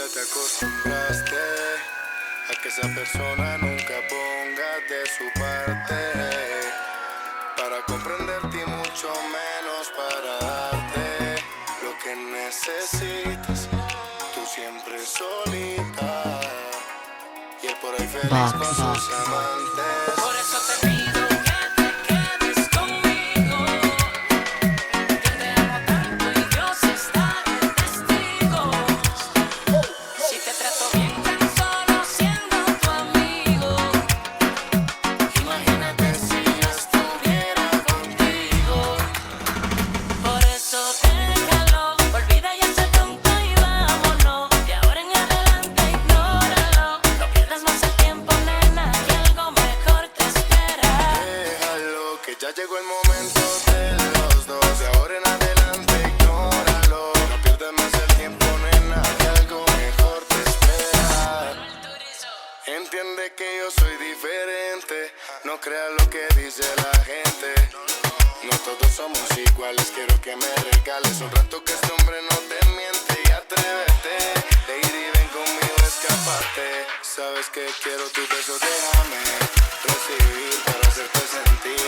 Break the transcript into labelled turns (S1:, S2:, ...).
S1: ya te acostumbraste a que esa persona nunca ponga de su parte para comprenderte y mucho menos para darte lo que necesitas. Tú siempre solita y él por ahí feliz con sus amantes.
S2: Por eso te pido que te quedes conmigo, que te amo tanto y Dios está de testigo. Si te trato bien tan solo siendo tu amigo, imagínate si yo estuviera contigo. Por eso déjalo, olvida ya ese tonto y vámonos. De ahora en adelante ignóralo, no pierdas más el tiempo, nena, que algo mejor te espera.
S1: Déjalo, que ya llegó el momento de los dos. De ahora en adelante ignóralo. No pierdas más el tiempo, nena, que algo mejor te espera. Entiende que yo soy diferente, no creas lo que dice la gente. No todos somos iguales, quiero que me regales un rato que este hombre no te miente. Y atrévete, lady, ven conmigo, escápate. Sabes que quiero tu beso, déjame recibir para hacerte sentir